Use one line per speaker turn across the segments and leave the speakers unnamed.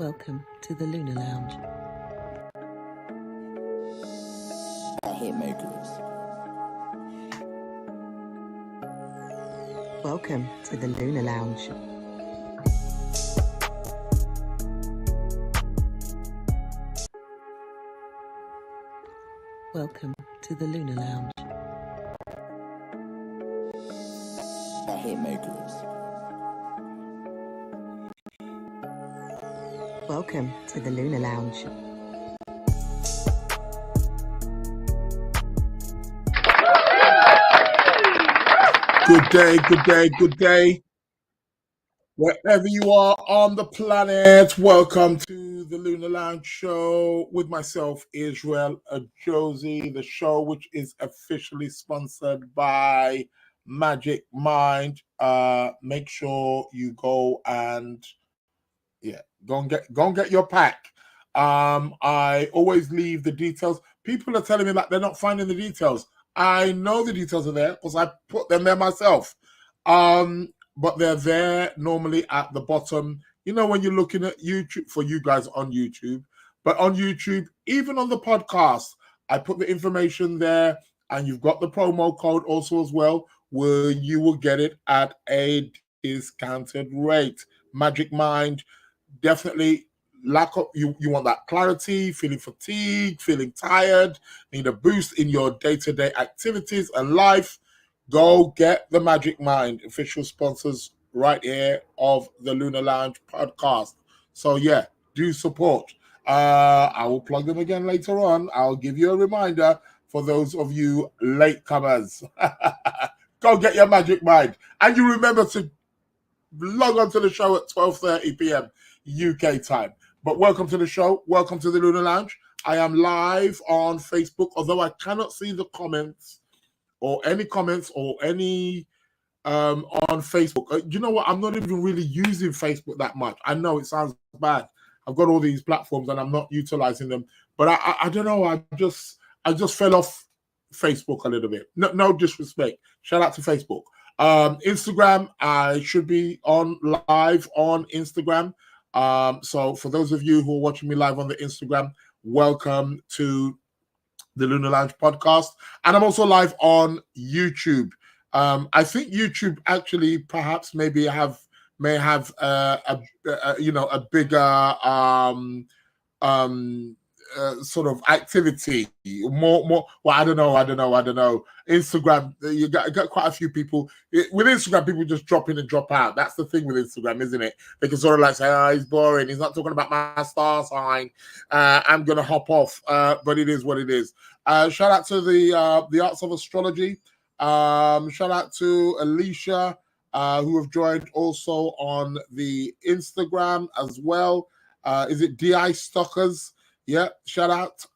Welcome to the Lunar Lounge.
I hate mercury.
Welcome to the Lunar Lounge. Welcome to the Lunar Lounge.
I hate mercury.
Welcome to the Lunar Lounge.
Good day, good day, good day. Wherever you are on the planet, welcome to the Lunar Lounge show with myself, Israel Josie, the show which is officially sponsored by Magic Mind. Make sure you go and go and get your pack. I always leave the details. People are telling me that they're not finding the details. I know the details are there because I put them there myself. But they're there normally at the bottom. You know, when you're looking at YouTube, for you guys on YouTube, but on YouTube, even on the podcast, I put the information there, and you've got the promo code also as well, where you will get it at a discounted rate. Magic Mind, definitely lack of you want that clarity, feeling fatigued, feeling tired, need a boost in your day-to-day activities and life. Go get the Magic Mind, official sponsors right here of the Lunar Lounge podcast. So yeah, do support. I will plug them again later on. I'll give you a reminder for those of you latecomers. Go get your Magic Mind. And you remember to log on to the show at 12:30 p.m. UK time. But welcome to the show. Welcome to the Lunar Lounge. I am live on Facebook, although I cannot see the comments or any on Facebook. You know what? I'm not even really using Facebook that much. I know it sounds bad. I've got all these platforms and I'm not utilizing them. But I don't know. I just fell off Facebook a little bit. No disrespect. Shout out to Facebook. Instagram, I should be on live on Instagram. So for those of you who are watching me live on the Instagram, welcome to the Lunar Lounge podcast. And I'm also live on YouTube. I think YouTube actually perhaps may have a bigger sort of activity, more. Well, I don't know. Instagram, you got quite a few people. With Instagram, people just drop in and drop out. That's the thing with Instagram, isn't it? They can sort of like say, "Oh, he's boring. He's not talking about my star sign. I'm gonna hop off." But it is what it is. Shout out to the Arts of Astrology. Shout out to Alicia, who have joined also on the Instagram as well. Is it DI Stockers? Yeah, shout out.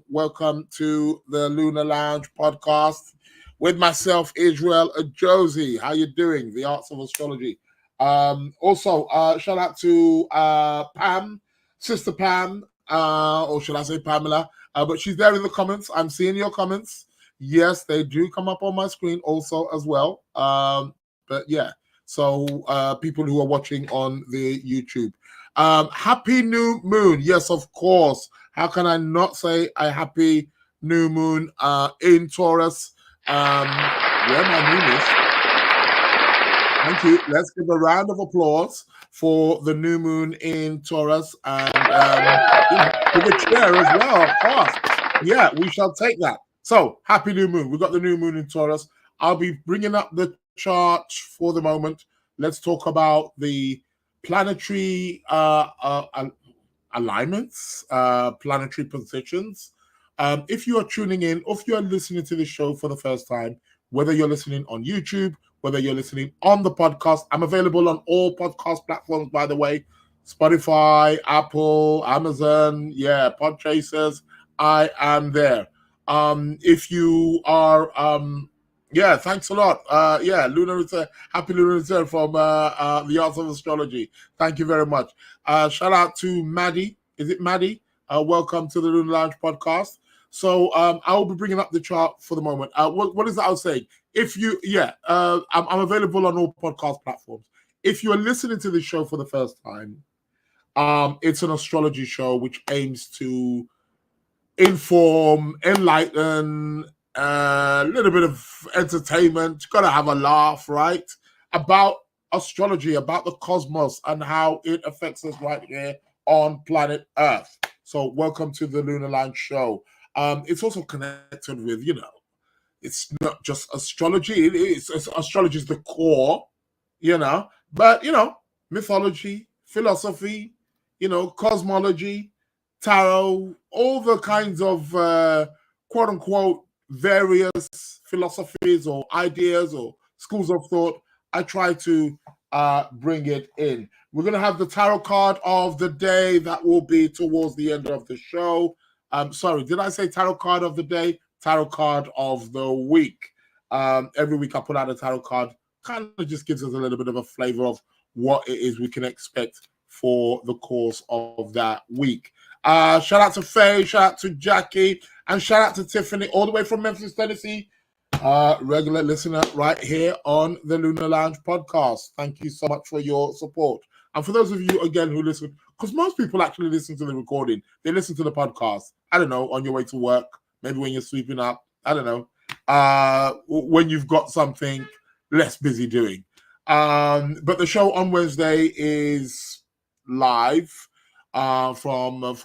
Welcome to the Lunar Lounge podcast with myself, Israel Josie. How you doing? The Arts of Astrology. Also, shout out to Pam, Sister Pam, or should I say Pamela? But she's there in the comments. I'm seeing your comments. Yes, they do come up on my screen also as well. But yeah, so people who are watching on the YouTube. Happy new moon. Yes, of course. How can I not say a happy new moon in Taurus? Where my moon is. Thank you. Let's give a round of applause for the new moon in Taurus and for the chair as well, of course. Yeah, we shall take that. So, happy new moon. We've got the new moon in Taurus. I'll be bringing up the chart for the moment. Let's talk about the planetary alignments, planetary positions. If you are tuning in, or if you are listening to this show for the first time, whether you're listening on YouTube, whether you're listening on the podcast, I'm available on all podcast platforms, by the way. Spotify, Apple, Amazon, Podchasers. I am there. If you are thanks a lot. Lunar Return, happy Lunar Return from the Arts of Astrology. Thank you very much. Shout out to Maddie. Is it Maddie? Welcome to the Lunar Lounge podcast. So I will be bringing up the chart for the moment. What is that I was saying? If you, I'm available on all podcast platforms. If you are listening to this show for the first time, It's an astrology show which aims to inform, enlighten, a little bit of entertainment. Gotta have a laugh, right? About astrology, about the cosmos, and how it affects us right here on planet Earth. So, welcome to the Lunar Lounge show. It's also connected with, it's not just astrology. Astrology is the core, but mythology, philosophy, cosmology, tarot, all the kinds of quote unquote various philosophies or ideas or schools of thought. I try to bring it in. We're going to have the tarot card of the day that will be towards the end of the show. Sorry, did I say tarot card of the day? Tarot card of the week. Every week I put out a tarot card. Kind of just gives us a little bit of a flavor of what it is we can expect for the course of that week. Shout out to Faye, shout out to Jackie, and shout out to Tiffany, all the way from Memphis, Tennessee. Regular listener right here on the Lunar Lounge podcast. Thank you so much for your support. And for those of you, again, who listen, because most people actually listen to the recording, they listen to the podcast, I don't know, on your way to work, maybe when you're sweeping up, I don't know, when you've got something less busy doing. But the show on Wednesday is live for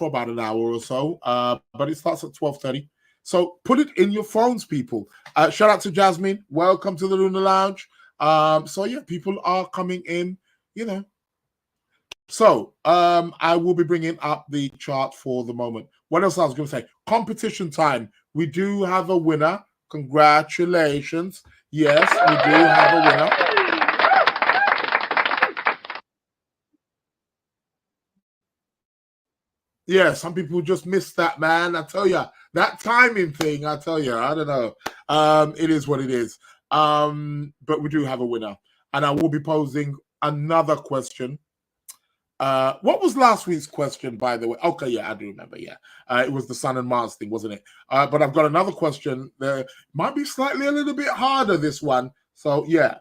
about an hour or so, but it starts at 12:30. So put it in your phones, people. Shout out to Jasmine. Welcome to the Lunar Lounge. So yeah, people are coming in, So I will be bringing up the chart for the moment. What else I was going to say? Competition time. We do have a winner. Congratulations. Yes, we do have a winner. Yeah, some people just missed that, man. I tell you, that timing thing, I tell you, I don't know. It is what it is. But we do have a winner. And I will be posing another question. What was last week's question, by the way? Okay, yeah, I do remember, yeah. It was the Sun and Mars thing, wasn't it? But I've got another question. Might be slightly a little bit harder, this one. So, yeah,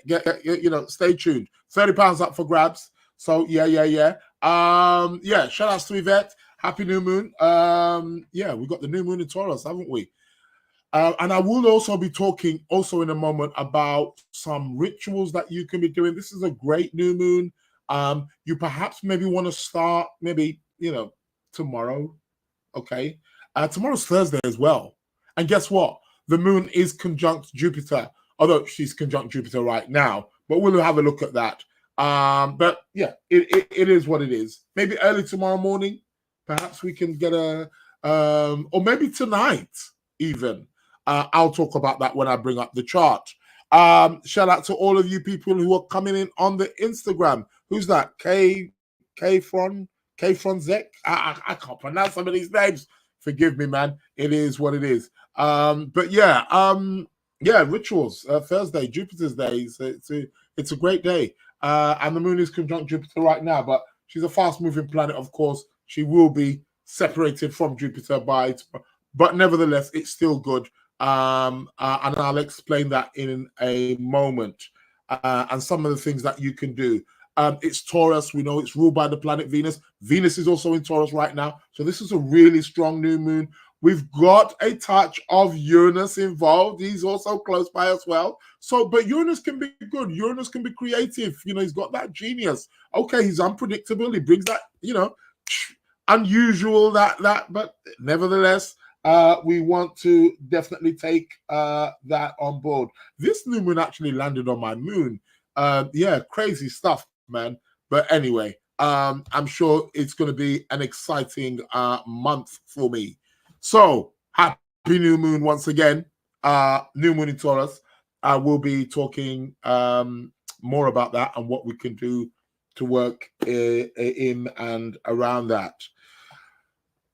get stay tuned. £30 up for grabs. So, yeah. Shout out to Yvette. Happy new moon. We got the new moon in Taurus, haven't we? And I will also be talking also in a moment about some rituals that you can be doing. This is a great new moon. You perhaps maybe want to start tomorrow. Okay. Tomorrow's Thursday as well. And guess what? The moon is conjunct Jupiter, although she's conjunct Jupiter right now, but we'll have a look at that. But yeah, it is what it is. Maybe early tomorrow morning, perhaps we can get or maybe tonight even. I'll talk about that when I bring up the chart. Shout out to all of you people who are coming in on the Instagram. Who's that? Kfron Zek? I can't pronounce some of these names. Forgive me, man. It is what it is. But yeah, rituals. Thursday, Jupiter's day. It's a great day. And the moon is conjunct Jupiter right now, but she's a fast-moving planet, of course. She will be separated from Jupiter but nevertheless, it's still good. And I'll explain that in a moment. And some of the things that you can do. It's Taurus. We know it's ruled by the planet Venus. Venus is also in Taurus right now. So this is a really strong new moon. We've got a touch of Uranus involved. He's also close by as well. But Uranus can be good. Uranus can be creative. He's got that genius. Okay, he's unpredictable. He brings that, unusual, but nevertheless, we want to definitely take that on board. This new moon actually landed on my moon. Crazy stuff, man. But anyway, I'm sure it's going to be an exciting month for me. So, happy new moon once again. New moon in Taurus. I will be talking more about that and what we can do to work in and around that.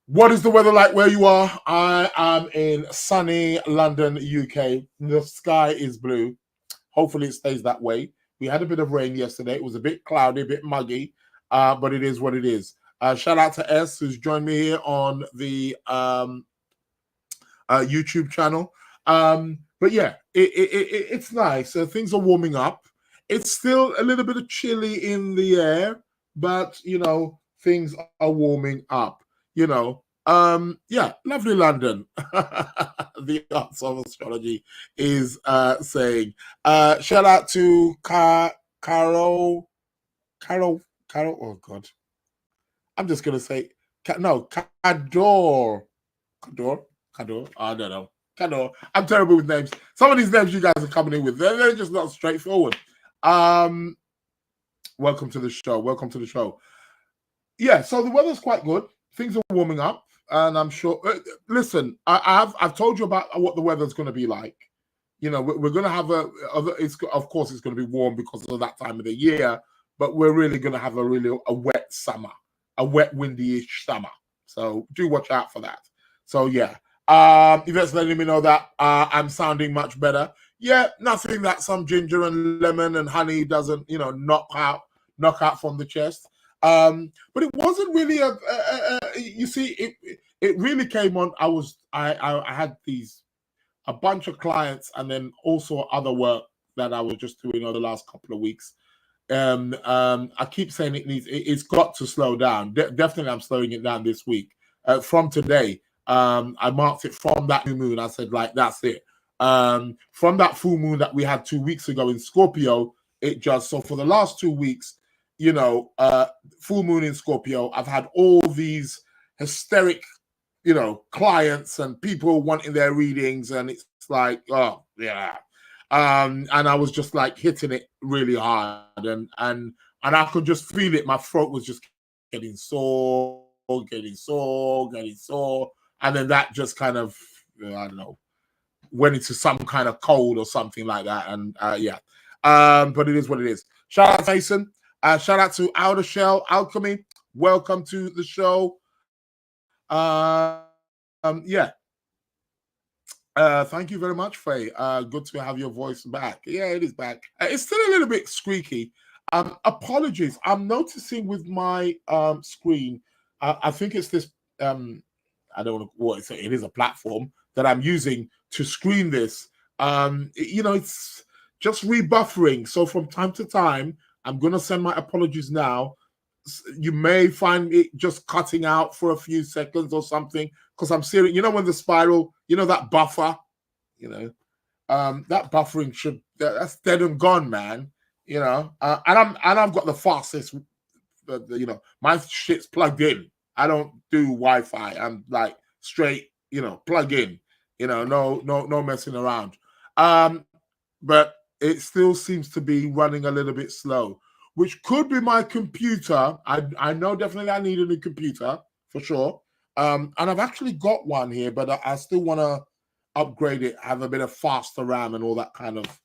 What is the weather like where you are? I am in sunny London, UK. The sky is blue. Hopefully it stays that way. We had a bit of rain yesterday. It was a bit cloudy, a bit muggy, but it is what it is. Shout out to S, who's joined me here on the YouTube channel. But yeah, it's nice. Things are warming up. It's still a little bit of chilly in the air, but things are warming up. Yeah, lovely London. The arts of astrology is saying. Shout out to Carol, Carol, Carol. Oh God, I'm just gonna say no, Cador, Cador, Cador. I don't know. Cador. I'm terrible with names. Some of these names you guys are coming in with, they're just not straightforward. Welcome to the show. Welcome to the show. Yeah, so the weather's quite good. Things are warming up, and I'm sure. Listen, I've told you about what the weather's going to be like. We're going to have it's of course it's going to be warm because of that time of the year, but we're really going to have a wet summer, a wet windy-ish summer. So do watch out for that. So yeah, Yvette's letting me know that I'm sounding much better. Yeah, nothing that some ginger and lemon and honey doesn't knock out from the chest. But it wasn't really you see, it really came on. I had a bunch of clients and then also other work that I was just doing over the last couple of weeks. I keep saying it's got to slow down. Definitely I'm slowing it down this week. From today, I marked it from that new moon. I said, like, that's it. From that full moon that we had 2 weeks ago in Scorpio, so for the last 2 weeks, full moon in Scorpio, I've had all these hysteric, clients and people wanting their readings, and it's like, oh yeah. And I was just like hitting it really hard, and I could just feel it. My throat was just getting sore, and then that just kind of, I don't know, went into some kind of cold or something like that. And yeah, but it is what it is. Shout out Jason. Shout out to Outer Shell Alchemy. Welcome to the show. Yeah. Thank you very much, Faye. Good to have your voice back. Yeah, it is back. It's still a little bit squeaky. Apologies. I'm noticing with my screen. I think it's this. I don't know what it's. It is a platform that I'm using to screen this. It's just rebuffering. So from time to time, I'm going to send my apologies now. You may find it just cutting out for a few seconds or something, because I'm serious. When the spiral, that buffer, that buffering that's dead and gone, man. And I've got the fastest, my shit's plugged in. I don't do Wi-Fi. I'm like straight, plug in, no messing around. But it still seems to be running a little bit slow, which could be my computer. I know definitely I need a new computer for sure. And I've actually got one here, but I still want to upgrade it, have a bit of faster RAM and all that kind of,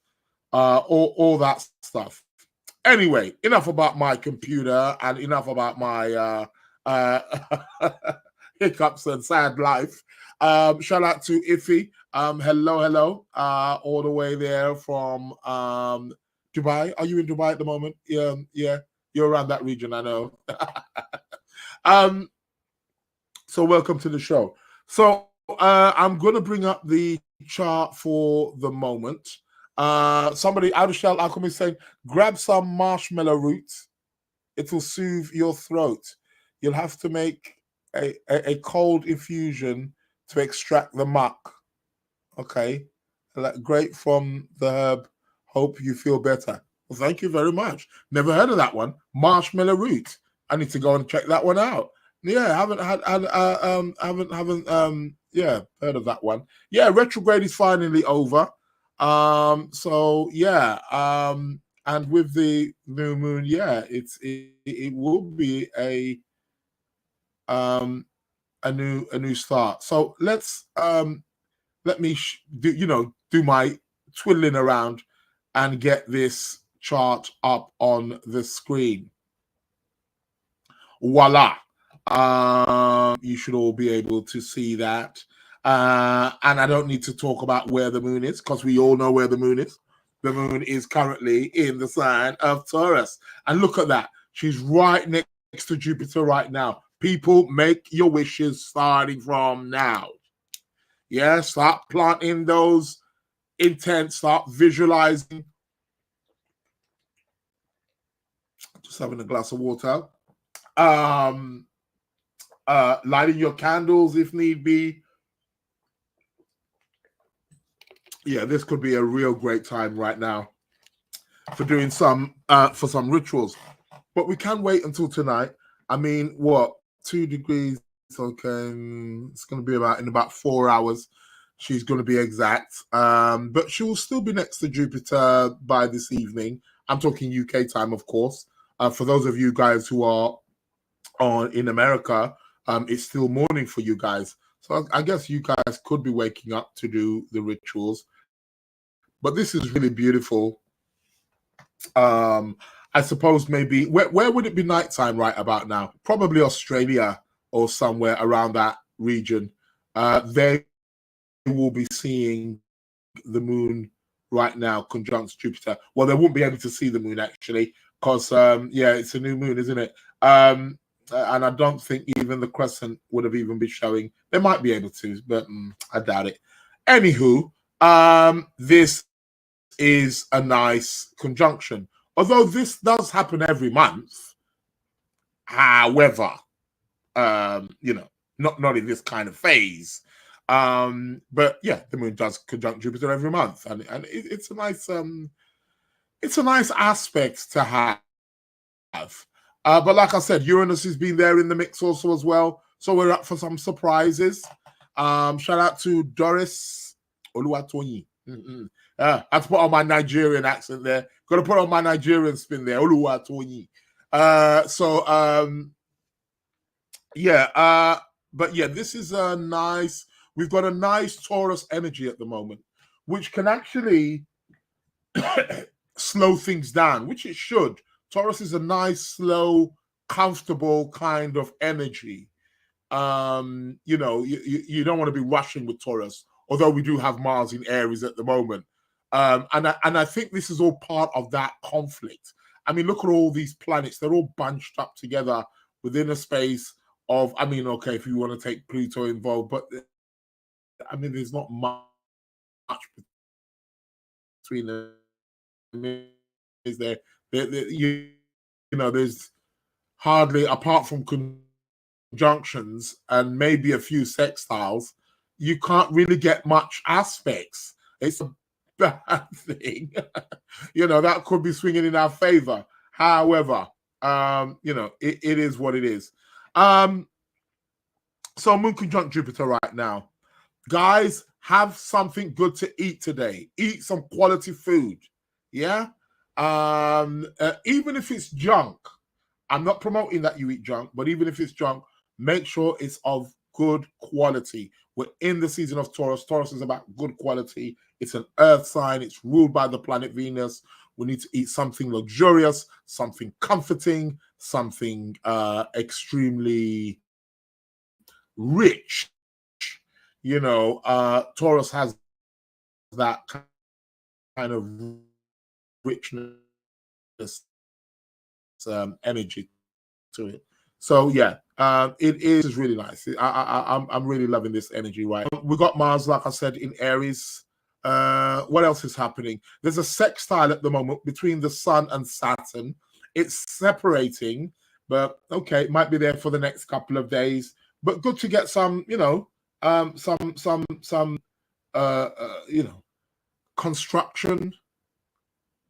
all that stuff. Anyway, enough about my computer and enough about my hiccups and sad life. Shout out to Iffy. Hello, all the way there from Dubai. Are you in Dubai at the moment? Yeah, you're around that region, I know. So welcome to the show. So I'm going to bring up the chart for the moment. Somebody out of Shell Alchemy saying, grab some marshmallow roots. It will soothe your throat. You'll have to make a cold infusion to extract the muck. Okay. Great from the herb. Hope you feel better. Well, thank you very much. Never heard of that one. Marshmallow root. I need to go and check that one out. Yeah, haven't heard of that one. Yeah, retrograde is finally over. So yeah, and with the new moon, yeah, it will be a new start. So let me do my twiddling around and get this chart up on the screen. Voila. You should all be able to see that. And I don't need to talk about where the moon is, because we all know where the moon is. The moon is currently in the sign of Taurus. And look at that. She's right next to Jupiter right now. People, make your wishes starting from now. Yeah, start planting those intents, start visualizing. Just having a glass of water. lighting your candles if need be. Yeah, this could be a real great time right now for doing some rituals. But we can wait until tonight. I mean, what, 2 degrees? Okay, it's going to be in about 4 hours. She's going to be exact. But she will still be next to Jupiter by this evening. I'm talking UK time, of course. For those of you guys who are in America, it's still morning for you guys. So I guess you guys could be waking up to do the rituals. But this is really beautiful. I suppose maybe, where would it be nighttime right about now? Probably Australia or somewhere around that region. They will be seeing the moon right now, conjunct Jupiter. Well, they won't be able to see the moon actually, because it's a new moon, isn't it? And I don't think even the crescent would have even been showing. They might be able to, but I doubt it. Anywho, this is a nice conjunction. Although this does happen every month. However, not in this kind of phase. But yeah, the moon does conjunct Jupiter every month, and it's a nice aspect to have. But like I said, Uranus has been there in the mix also as well. So we're up for some surprises. Shout out to Doris Oluwatoyin. I have to put on my Nigerian accent there. Got to put on my Nigerian spin there. Oluwatoyin. But yeah, this is a nice. We've got a nice Taurus energy at the moment, which can actually slow things down, which it should. Taurus is a nice, slow, comfortable kind of energy. You don't want to be rushing with Taurus, although we do have Mars in Aries at the moment. And I think this is all part of that conflict. I mean, look at all these planets. They're all bunched up together within a space of, okay, if you want to take Pluto involved, but there's not much between them. Is there? There's hardly, apart from conjunctions and maybe a few sextiles, you can't really get much aspects. It's a bad thing. That could be swinging in our favor. However, it is what it is. So moon conjunct Jupiter right now. Guys, have something good to eat today. Eat some quality food. Yeah? Even if it's junk. I'm not promoting that you eat junk, but even if it's junk, make sure it's of good quality. We're in the season of Taurus. Taurus is about good quality. It's an earth sign. It's ruled by the planet Venus. We need to eat something luxurious, something comforting, something extremely rich. Taurus has that kind of richness, energy to it. So yeah, it is really nice. I'm really loving this energy. Right, we got Mars, like I said, in Aries. What else is happening? There's a sextile at the moment between the Sun and Saturn. It's separating, but okay, it might be there for the next couple of days. But good to get some, construction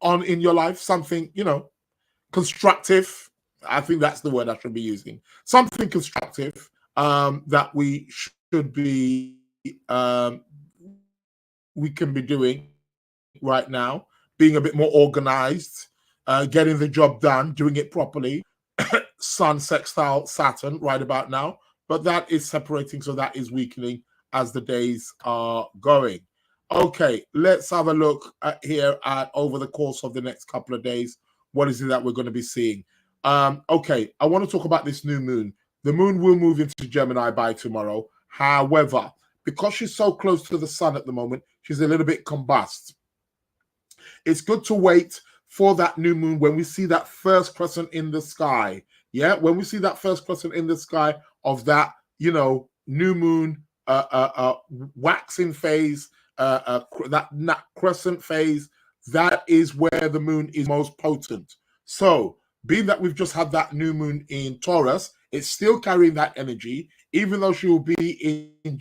on in your life. Something, constructive. I think that's the word I should be using. Something constructive that we should be, we can be doing right now, being a bit more organized, getting the job done, doing it properly. Sun sextile Saturn right about now, but that is separating, so that is weakening as the days are going. Okay, let's have a look here at over the course of the next couple of days. What is it that we're going to be seeing? Okay, I want to talk about this new moon. The moon will move into Gemini by tomorrow. However, because she's so close to the sun at the moment, she's a little bit combust. It's good to wait for that new moon when we see that first crescent in the sky. Yeah, when we see that first crescent in the sky of that, new moon waxing phase, that crescent phase, that is where the moon is most potent. So being that we've just had that new moon in Taurus, it's still carrying that energy, even though she will be in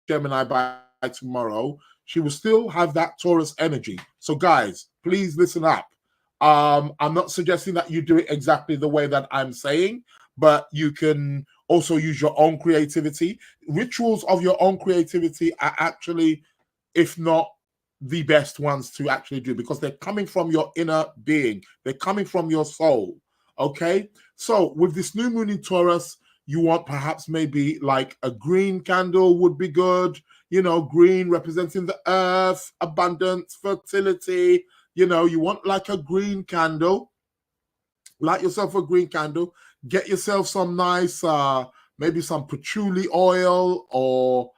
Gemini by tomorrow. She will still have that Taurus energy. So, guys, please listen up. I'm not suggesting that you do it exactly the way that I'm saying, but you can also use your own creativity. Rituals of your own creativity are actually, if not the best ones to actually do, because they're coming from your inner being. They're coming from your soul. Okay? So with this new moon in Taurus, you want perhaps maybe like a green candle would be good. You know, green representing the earth, abundance, fertility. You know, you want like a green candle. Light yourself a green candle. Get yourself some nice, maybe some patchouli oil or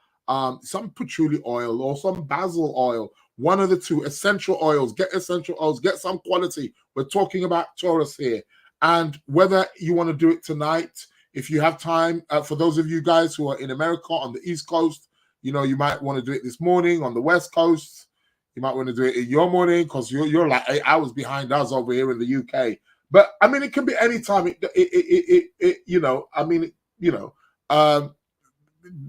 some patchouli oil or some basil oil. One of the two essential oils. Get essential oils. Get some quality. We're talking about Taurus here. And whether you want to do it tonight, if you have time, for those of you guys who are in America on the East Coast, you know, you might want to do it this morning. On the West Coast, you might want to do it in your morning because you're like 8 hours behind us over here in the UK. But I mean, it can be any time. You know, I mean, you know,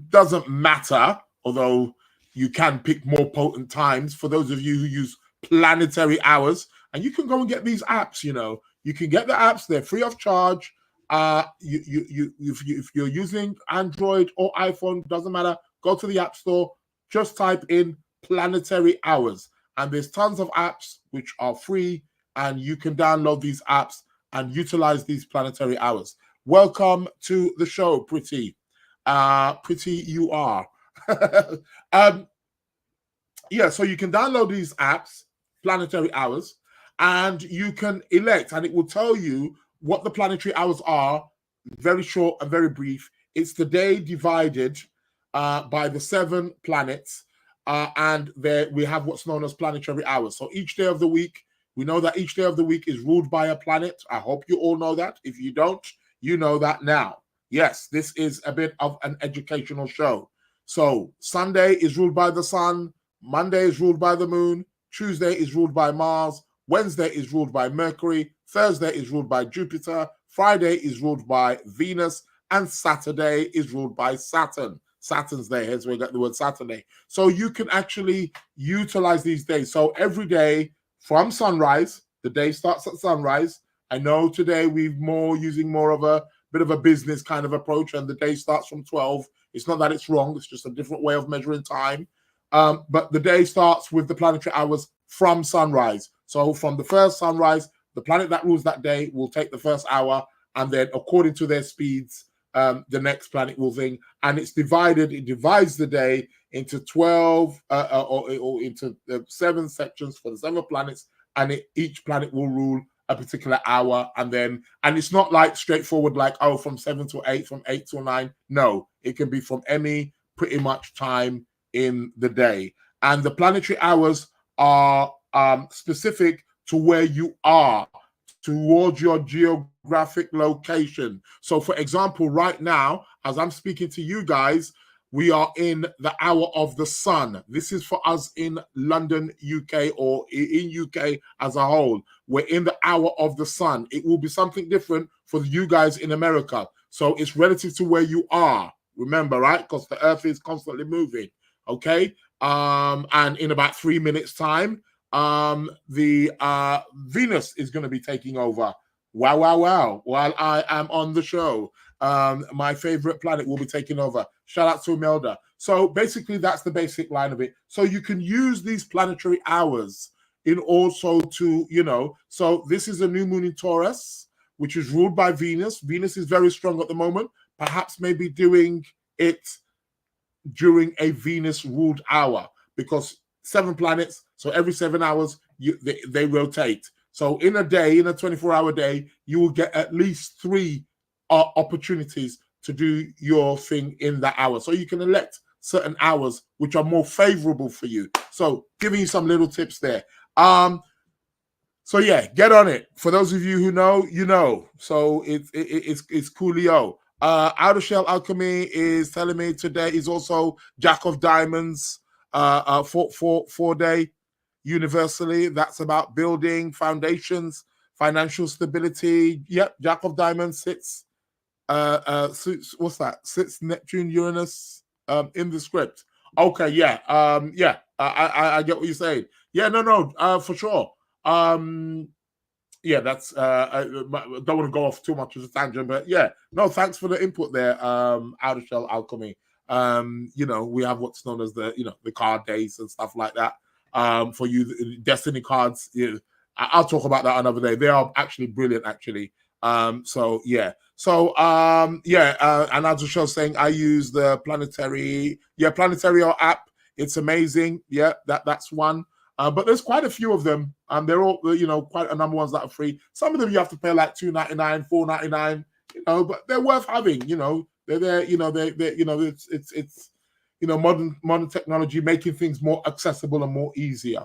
doesn't matter. Although you can pick more potent times for those of you who use planetary hours, and you can go and get these apps. You know, you can get the apps; they're free of charge. If you're using Android or iPhone, doesn't matter. Go to the App Store. Just type in planetary hours, and there's tons of apps which are free. And you can download these apps and utilize these planetary hours. Welcome to the show, Pretty. Pretty you are. Yeah, so you can download these apps, planetary hours, and you can elect, and it will tell you what the planetary hours are. Very short and very brief. It's the day divided by the 7 planets, and there we have what's known as planetary hours. So each day of the week, we know that each day of the week is ruled by a planet. I hope you all know that. If you don't, you know that now. Yes, this is a bit of an educational show. So Sunday is ruled by the sun. Monday is ruled by the moon. Tuesday is ruled by Mars. Wednesday is ruled by Mercury. Thursday is ruled by Jupiter. Friday is ruled by Venus. And Saturday is ruled by Saturn. Saturn's there, hence we got the word Saturday. So you can actually utilize these days. So every day, from sunrise, the day starts at sunrise. I know today we're using more of a bit of a business kind of approach, and the day starts from 12. It's not that it's wrong, it's just a different way of measuring time. But the day starts with the planetary hours from sunrise. So from the first sunrise, the planet that rules that day will take the first hour, and then according to their speeds, the next planet will thing. And it divides the day into 12 or into 7 sections for the 7 planets, and each planet will rule a particular hour. And it's not like straightforward, like, oh, from 7 to 8, from 8 to 9. No, it can be from any pretty much time in the day. And the planetary hours are specific to where you are, towards your geographic location. So for example, right now, as I'm speaking to you guys, we are in the hour of the sun. This is for us in London, UK, or in UK as a whole. We're in the hour of the sun. It will be something different for you guys in America. So it's relative to where you are. Remember, right? Because the earth is constantly moving. Okay. And in about 3 minutes time, the Venus is going to be taking over. Wow. While I am on the show, my favorite planet will be taking over. Shout out to Imelda. So basically, that's the basic line of it. So you can use these planetary hours in also to, so this is a new moon in Taurus, which is ruled by Venus. Venus is very strong at the moment, perhaps maybe doing it during a Venus ruled hour, because 7 planets, so every 7 hours they rotate. So in a day, in a 24-hour day, you will get at least 3 opportunities to do your thing in that hour. So you can elect certain hours which are more favorable for you. So giving you some little tips there. So yeah, get on it. For those of you who know, you know. So it's coolio. Outer Shell Alchemy is telling me today is also Jack of Diamonds 4-day universally. That's about building foundations financial stability. Yep, Jack of Diamonds sits. What's that? Sits Neptune, Uranus in the script. Okay, yeah, yeah. I get what you're saying. Yeah, no, for sure. Yeah, that's I don't want to go off too much of a tangent, but yeah, no, thanks for the input there, Outer Shell Alchemy. We have what's known as the card days and stuff like that. For you, Destiny cards, I'll talk about that another day. They are actually brilliant, actually. So yeah. So and Outer Shell saying I use the planetary app. It's amazing. Yeah, that's one. But there's quite a few of them, and they're all, quite a number of ones that are free. Some of them you have to pay like $2.99, $4.99, but they're worth having. They're there. It's modern technology making things more accessible and more easier.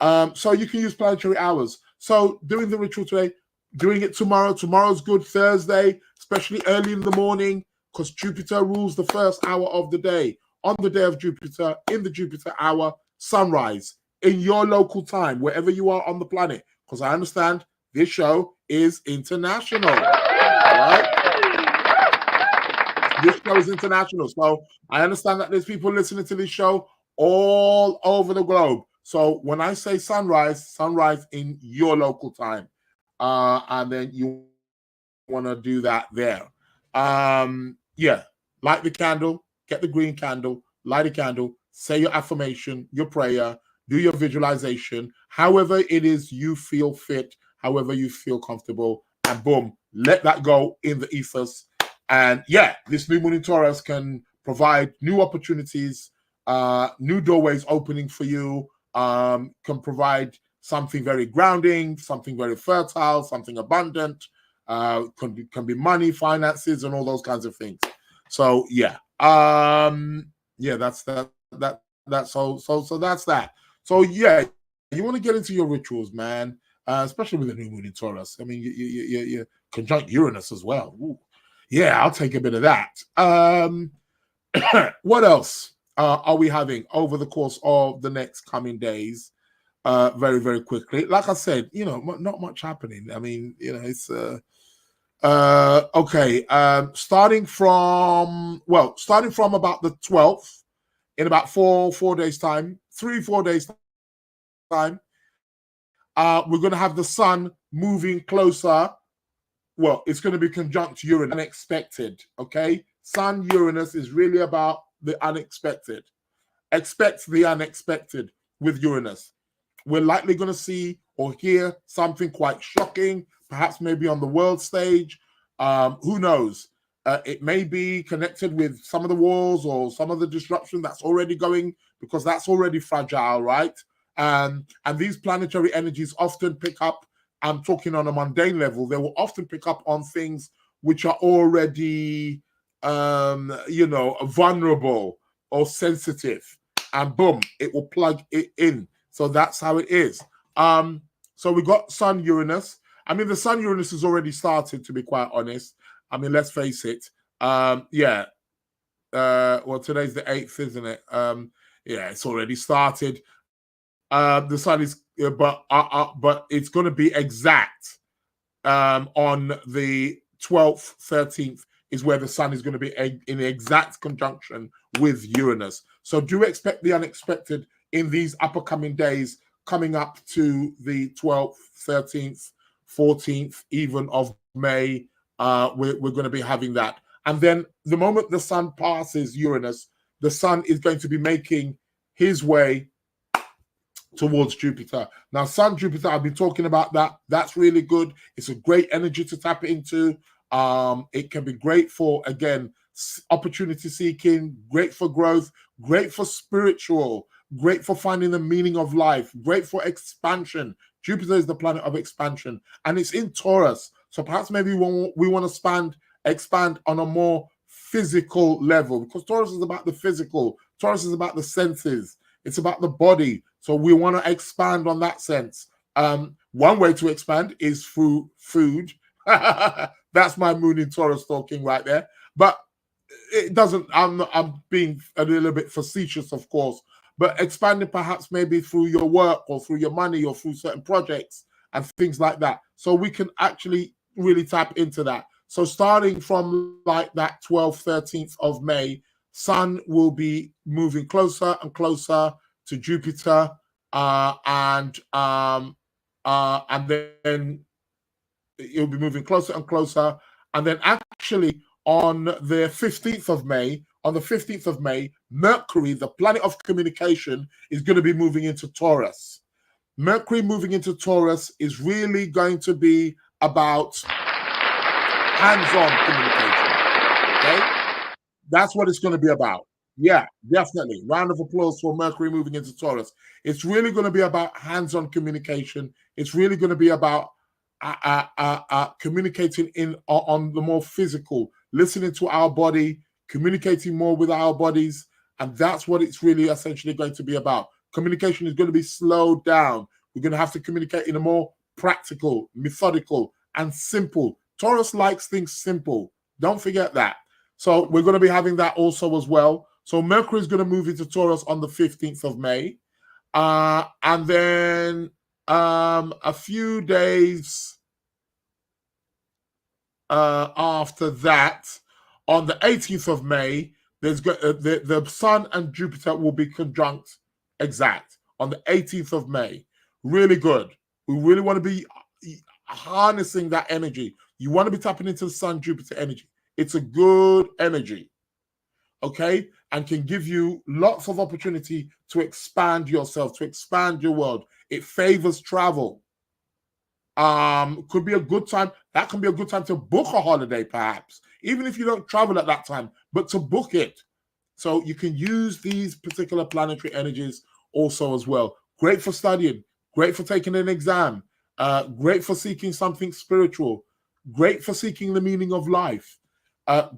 So you can use planetary hours. So doing the ritual today, doing it tomorrow. Tomorrow's good. Thursday, especially early in the morning, because Jupiter rules the first hour of the day. On the day of Jupiter, in the Jupiter hour, sunrise. In your local time, wherever you are on the planet, because I understand this show is international, right? This show is international, so I understand that there's people listening to this show all over the globe. So when I say sunrise in your local time, and then you want to do that there. Yeah, light the candle, get the green candle, light a candle, say your affirmation, your prayer, do your visualization, however it is you feel fit, however you feel comfortable, and boom, let that go in the ethers. And yeah, this new moon in Taurus can provide new opportunities, new doorways opening for you, can provide something very grounding, something very fertile, something abundant, can be money, finances, and all those kinds of things. So yeah, that's that. So that's that. So yeah, you want to get into your rituals, man, especially with the new moon in Taurus. I mean, you conjunct Uranus as well. Ooh. Yeah, I'll take a bit of that. What else are we having over the course of the next coming days? Very, very quickly. Like I said, not much happening. I mean, it's okay. Starting from about the 12th, in about 4 days time, 3-4 days time, we're going to have the sun moving closer. Well, it's going to be conjunct Uranus, unexpected. Okay, Sun Uranus is really about the unexpected. Expect the unexpected with Uranus. We're likely going to see or hear something quite shocking, perhaps maybe on the world stage. Who knows? It may be connected with some of the wars or some of the disruption that's already going, because that's already fragile, right? And these planetary energies often pick up, I'm talking on a mundane level, they will often pick up on things which are already, vulnerable or sensitive. And boom, it will plug it in. So that's how it is. So we got Sun Uranus. I mean, the Sun Uranus has already started, to be quite honest. I mean, let's face it. Well, today's the 8th, isn't it? Yeah, it's already started. The sun is, but it's going to be exact. On the 12th, 13th is where the sun is going to be in exact conjunction with Uranus. So do expect the unexpected in these upcoming days, coming up to the 12th, 13th, 14th, even of May. We're going to be having that. And then the moment the sun passes Uranus, the sun is going to be making his way towards Jupiter. Now, Sun Jupiter, I've been talking about that. That's really good. It's a great energy to tap into. It can be great for, again, opportunity seeking, great for growth, great for spiritual, great for finding the meaning of life, great for expansion. Jupiter is the planet of expansion, and it's in Taurus. So perhaps maybe we want to expand on a more physical level, because Taurus is about the physical. Taurus is about the senses. It's about the body. So we want to expand on that sense. One way to expand is through food. That's my moon in Taurus talking right there. But it doesn't, I'm being a little bit facetious, of course, but expanding perhaps maybe through your work or through your money or through certain projects and things like that. So we can actually really tap into that. So starting from like that 12th, 13th of May, Sun will be moving closer and closer to Jupiter, and then it'll be moving closer and closer. And then actually on the 15th of May, Mercury, the planet of communication, is going to be moving into Taurus. Mercury moving into Taurus is really going to be about hands-on communication. Okay? That's what it's going to be about. Yeah, definitely. Round of applause for Mercury moving into Taurus. It's really going to be about hands-on communication. It's really going to be about communicating on the more physical, listening to our body, communicating more with our bodies, and that's what it's really essentially going to be about. Communication is going to be slowed down. We're going to have to communicate in a more practical, methodical, and simple. Taurus likes things simple. Don't forget that. So we're going to be having that also as well. So Mercury is going to move into Taurus on the 15th of May. And then a few days after that, on the 18th of May, the Sun and Jupiter will be conjunct exact on the 18th of May. Really good. We really want to be harnessing that energy. You want to be tapping into the Sun-Jupiter energy. It's a good energy, okay? And can give you lots of opportunity to expand yourself, to expand your world. It favors travel. Could be a good time. That can be a good time to book a holiday, perhaps, even if you don't travel at that time, but to book it. So you can use these particular planetary energies also as well. Great for studying, great for taking an exam, great for seeking something spiritual, great for seeking the meaning of life,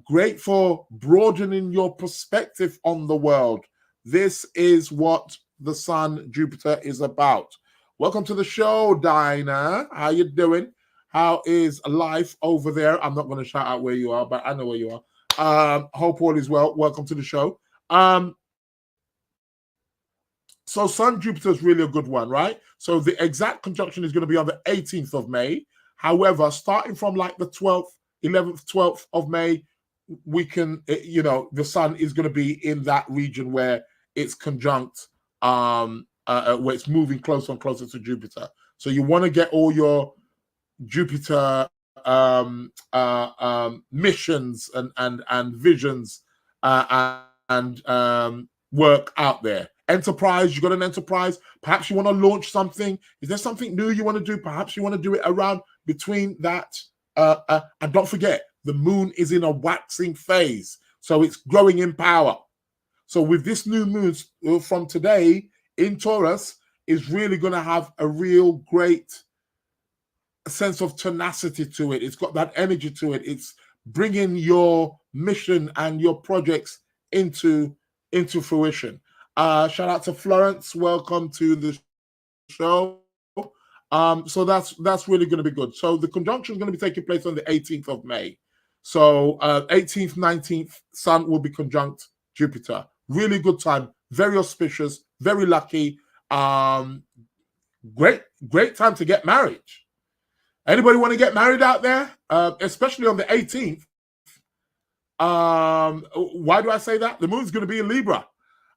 great for broadening your perspective on the world. This is what the Sun Jupiter is about. Welcome to the show, Dinah. How you doing? How is life over there? I'm not going to shout out where you are, but I know where you are. Hope all is well. Welcome to the show. So Sun Jupiter is really a good one, right? So the exact conjunction is going to be on the 18th of May. However, starting from like the 12th, 11th, 12th of May, we can, the Sun is going to be in that region where it's conjunct, where it's moving closer and closer to Jupiter. So you want to get all your Jupiter missions and visions and work out there. Enterprise, you got an enterprise. Perhaps you want to launch something. Is there something new you want to do? Perhaps you want to do it around between that. And don't forget, the moon is in a waxing phase. So it's growing in power. So with this new moon from today in Taurus, is really going to have a real great sense of tenacity to it. It's got that energy to it. It's bringing your mission and your projects into fruition. Shout out to Florence. Welcome to the show. So that's really going to be good. So the conjunction is going to be taking place on the 18th of May. So 18th, 19th, Sun will be conjunct Jupiter. Really good time. Very auspicious. Very lucky. Great time to get married. Anybody want to get married out there? Especially on the 18th. Why do I say that? The moon's going to be in Libra.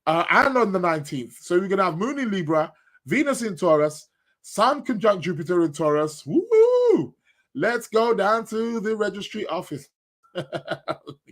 And on the 19th. So we're going to have Moon in Libra, Venus in Taurus, Sun conjunct Jupiter in Taurus. Woo! Let's go down to the registry office.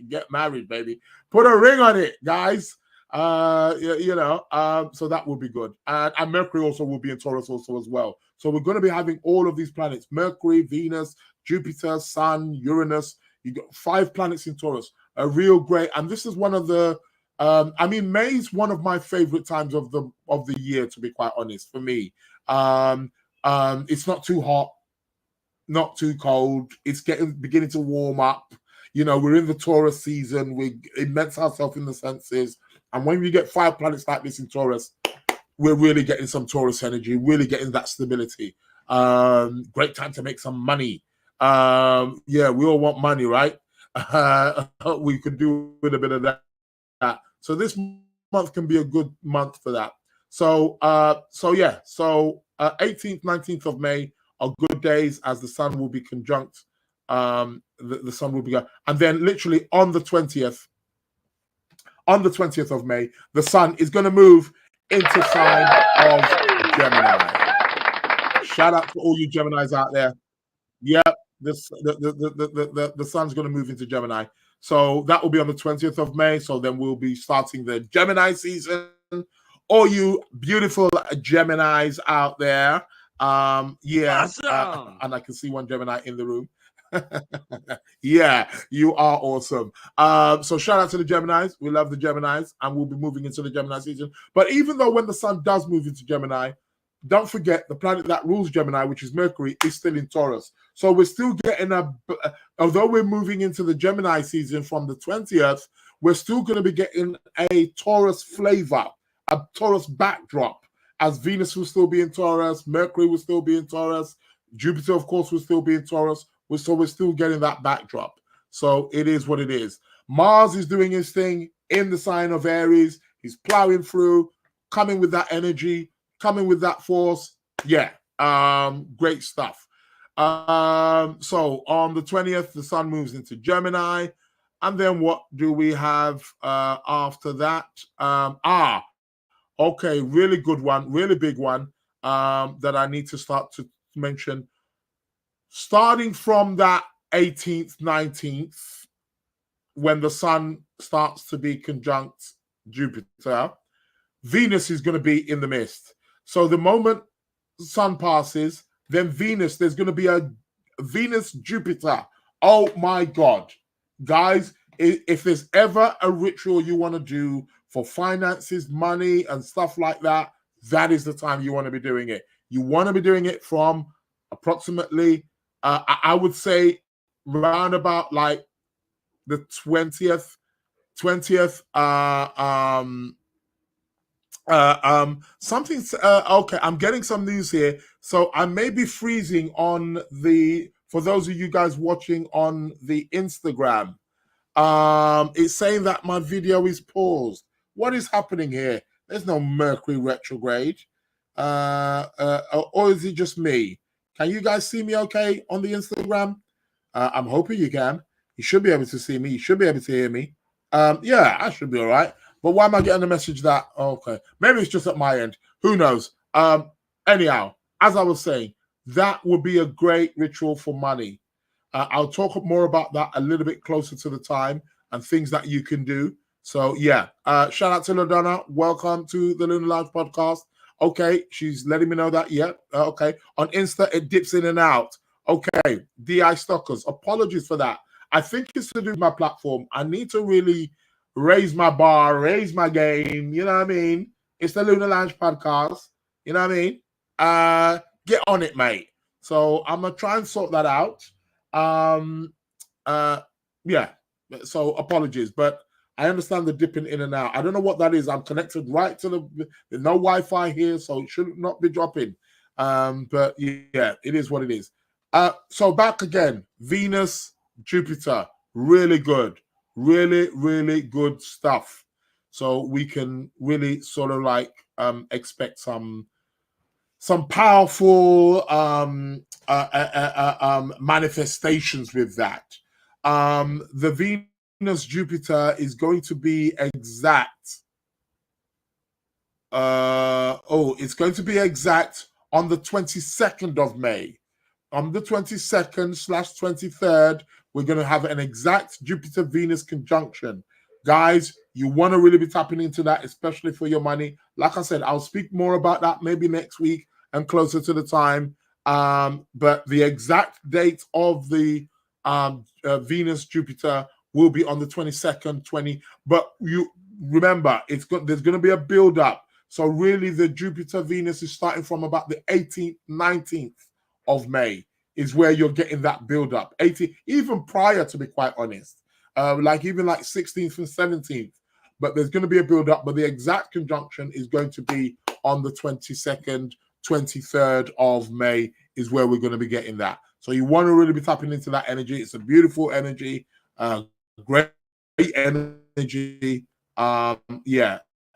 Get married, baby. Put a ring on it, guys. So that will be good. And Mercury also will be in Taurus also as well. So we're going to be having all of these planets, Mercury, Venus, Jupiter, Sun, Uranus. You got 5 planets in Taurus. A real great. And this is one of the May is one of my favorite times of the year, to be quite honest, for me. It's not too hot, not too cold. It's beginning to warm up. We're in the Taurus season. We immerse ourselves in the senses. And when we get 5 planets like this in Taurus, we're really getting some Taurus energy, really getting that stability. Great time to make some money. We all want money, right? We could do with a bit of that. So this month can be a good month for that. So 18th, 19th of May are good of days as the sun will be conjunct. The sun will be, and then literally on the 20th of May, the sun is going to move into sign of Gemini. Shout out to all you Geminis out there. Yep, the sun's going to move into Gemini. So that will be on the 20th of May. So then we'll be starting the Gemini season. All you beautiful Geminis out there.
Awesome.
And I can see one Gemini in the room. Yeah, you are awesome. So shout out to the Geminis. We love the Geminis, and we'll be moving into the Gemini season. But even though when the sun does move into Gemini, don't forget the planet that rules Gemini, which is Mercury, is still in Taurus. So we're still getting although we're moving into the Gemini season from the 20th, we're still going to be getting a Taurus flavor, a Taurus backdrop, as Venus will still be in Taurus, Mercury will still be in Taurus, Jupiter, of course, will still be in Taurus. So we're still getting that backdrop. So it is what it is. Mars is doing his thing in the sign of Aries. He's plowing through, coming with that energy, coming with that force. Yeah, great stuff. So on the 20th, the sun moves into Gemini. And then what do we have after that? Okay, really good one, really big one that I need to start to mention. Starting from that 18th, 19th, when the sun starts to be conjunct Jupiter, Venus is going to be in the mist. So the moment the sun passes, then Venus, there's going to be a Venus-Jupiter. Oh my God. Guys, if there's ever a ritual you want to do for finances, money, and stuff like that, that is the time you want to be doing it. You want to be doing it from approximately, I would say, round about like the 20th, okay, I'm getting some news here. So I may be freezing on for those of you guys watching on the Instagram. It's saying that my video is paused. What is happening here? There's no Mercury retrograde. Or is it just me? Can you guys see me okay on the Instagram? I'm hoping you can. You should be able to see me. You should be able to hear me. Yeah, I should be all right. But why am I getting a message that, okay, maybe it's just at my end. Who knows? Anyhow, as I was saying, that would be a great ritual for money. I'll talk more about that a little bit closer to the time and things that you can do. So, yeah, shout out to LaDonna. Welcome to the Lunar Lounge Podcast. Okay, she's letting me know that. Yeah, okay. On Insta, it dips in and out. Okay, DI Stockers, apologies for that. I think it's to do with my platform. I need to really raise my bar, raise my game. You know what I mean? It's the Lunar Lounge Podcast. You know what I mean? Get on it, mate. So I'm going to try and sort that out. Yeah, so apologies, but I understand the dipping in and out. I don't know what that is. I'm connected right to there's no Wi-Fi here, so it should not be dropping. But yeah, it is what it is. So back again, Venus, Jupiter, really good, really, really good stuff. So we can really sort of like expect some powerful manifestations with that. The Venus Jupiter is going to be exact. It's going to be exact on the 22nd of May. On the 22nd/23rd, we're going to have an exact Jupiter-Venus conjunction. Guys, you want to really be tapping into that, especially for your money. Like I said, I'll speak more about that maybe next week and closer to the time. But the exact date of the Venus-Jupiter will be on the 22nd, But you remember, there's going to be a build-up. So really, the Jupiter-Venus is starting from about the 18th, 19th of May is where you're getting that build-up. 18th, even prior, to be quite honest. Even 16th and 17th. But there's going to be a build-up. But the exact conjunction is going to be on the 22nd, 23rd of May is where we're going to be getting that. So you want to really be tapping into that energy. It's a beautiful energy, great energy. And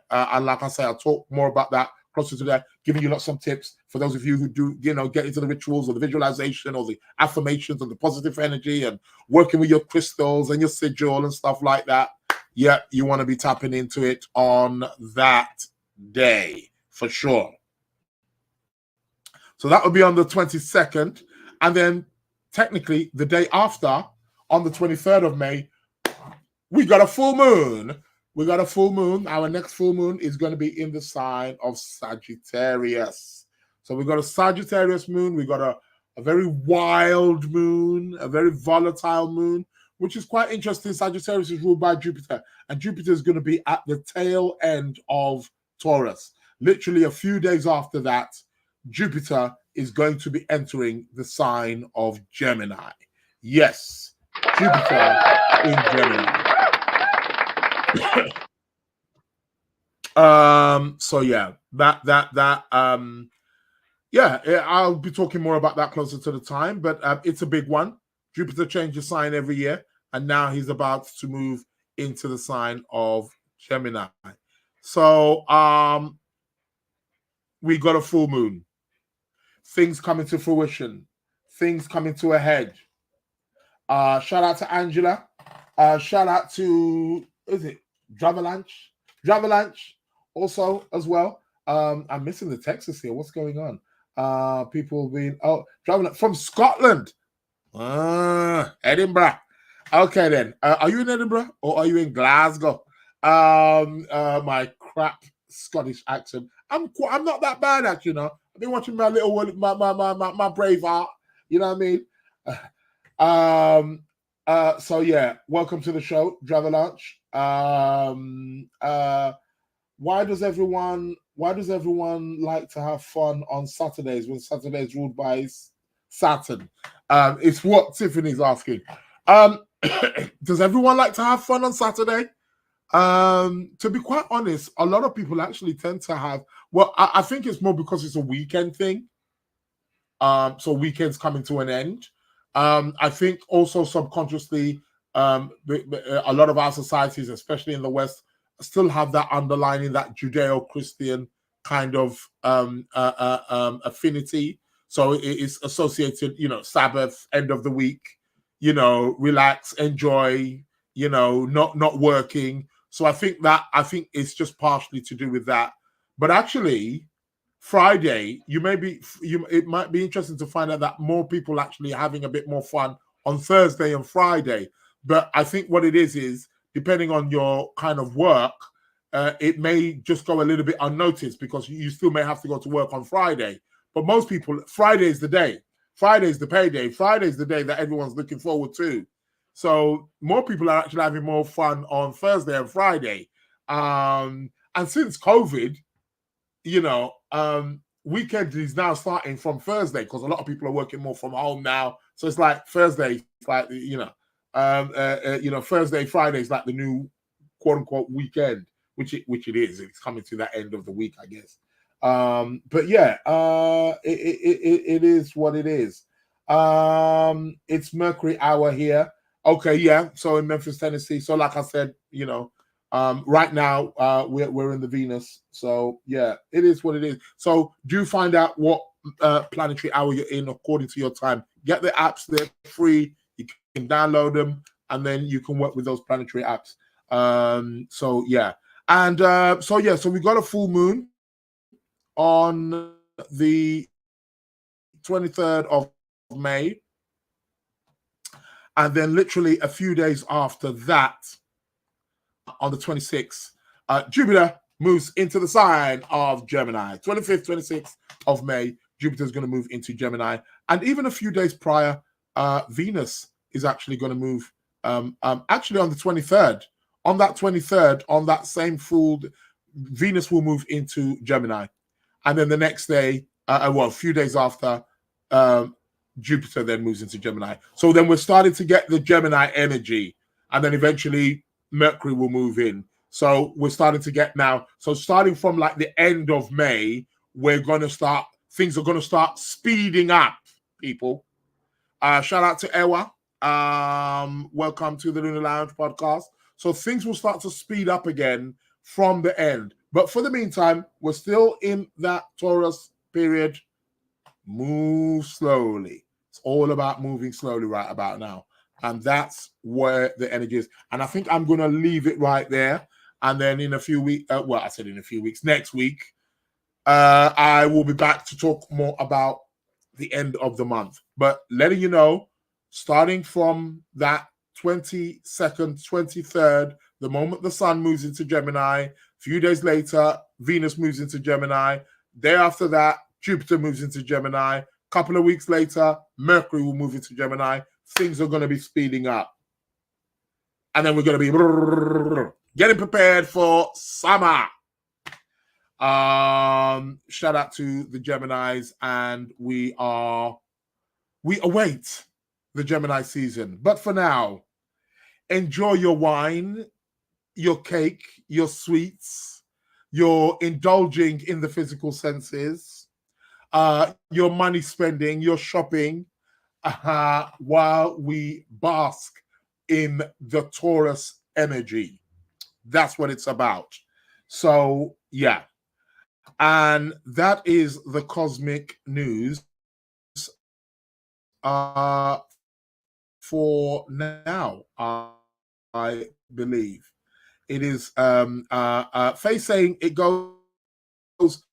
like I say, I'll talk more about that closer to that, giving you lots of tips for those of you who do, get into the rituals or the visualization or the affirmations and the positive energy and working with your crystals and your sigil and stuff like that. Yeah, you want to be tapping into it on that day for sure. So that will be on the 22nd. And then technically the day after, on the 23rd of May, we got a full moon. Our next full moon is going to be in the sign of Sagittarius. So we got a Sagittarius moon. We got a very wild moon, a very volatile moon, which is quite interesting. Sagittarius is ruled by Jupiter, and Jupiter is going to be at the tail end of Taurus. Literally a few days after that, Jupiter is going to be entering the sign of Gemini. Yes, Jupiter in Gemini. So yeah, I'll be talking more about that closer to the time, but it's a big one. Jupiter changes sign every year, and now he's about to move into the sign of Gemini. So we got a full moon. Things coming to fruition. Things coming to a head. Shout out to Angela. Shout out to, is it Dravalanche also as well. I'm missing the Texas here. What's going on? People being Dravalanche from Scotland. Edinburgh. Okay then. Are you in Edinburgh or are you in Glasgow? My crap Scottish accent. I'm not that bad actually, you know. I've been watching my little my Braveheart. You know what I mean? So yeah, welcome to the show, Dravalanche. Why does everyone like to have fun on Saturdays when Saturday is ruled by Saturn? It's what Tiffany's asking. Does everyone like to have fun on Saturday? To be quite honest, a lot of people actually tend to have. Well, I think it's more because it's a weekend thing. So weekends coming to an end. I think also subconsciously, a lot of our societies, especially in the West, still have that underlining, that Judeo-Christian kind of affinity. So it is associated, Sabbath, end of the week, relax, enjoy, not working. So I think it's just partially to do with that. But actually, Friday, it might be interesting to find out that more people actually having a bit more fun on Thursday and Friday. But I think what it is depending on your kind of work, it may just go a little bit unnoticed because you still may have to go to work on Friday. But most people, Friday is the day. Friday is the payday. Friday is the day that everyone's looking forward to. So more people are actually having more fun on Thursday and Friday. And since COVID, weekend is now starting from Thursday because a lot of people are working more from home now. So it's like Thursday, it's like, Thursday, Friday is like the new quote unquote weekend, which it is. It's coming to that end of the week, I guess. But yeah, it is what it is. It's Mercury hour here. Okay, yeah. So in Memphis, Tennessee. So like I said, right now we're in the Venus. So yeah, it is what it is. So do find out what planetary hour you're in according to your time. Get the apps, they're free. You can download them and then you can work with those planetary apps. So yeah. And so we got a full moon on the 23rd of May. And then literally a few days after that, on the 26th, Jupiter moves into the sign of Gemini. 25th, 26th of May, Jupiter is going to move into Gemini. And even a few days prior, Venus is actually going to move, actually on the 23rd. On that 23rd, on that same full, Venus will move into Gemini. And then the next day, a few days after, Jupiter then moves into Gemini. So then we're starting to get the Gemini energy. And then eventually Mercury will move in. So we're starting to get now. So starting from like the end of May, things are going to start speeding up, people. Shout out to Ewa. Welcome to the Lunar Lounge Podcast. So things will start to speed up again from the end. But for the meantime, we're still in that Taurus period. Move slowly. It's all about moving slowly right about now. And that's where the energy is. And I think I'm going to leave it right there. And then in a few weeks, I said in a few weeks, next week, I will be back to talk more about the end of the month. But letting you know, starting from that 22nd, 23rd, the moment the sun moves into Gemini, a few days later, Venus moves into Gemini. Day after that, Jupiter moves into Gemini. A couple of weeks later, Mercury will move into Gemini. Things are going to be speeding up. And then we're going to be getting prepared for summer. Shout out to the Geminis, and we await the Gemini season. But for now, enjoy your wine, your cake, your sweets. You're indulging in the physical senses, your money spending, your shopping, while we bask in the Taurus energy. That's what it's about. So, yeah. And that is the cosmic news for now, I believe. It is Faye saying it goes.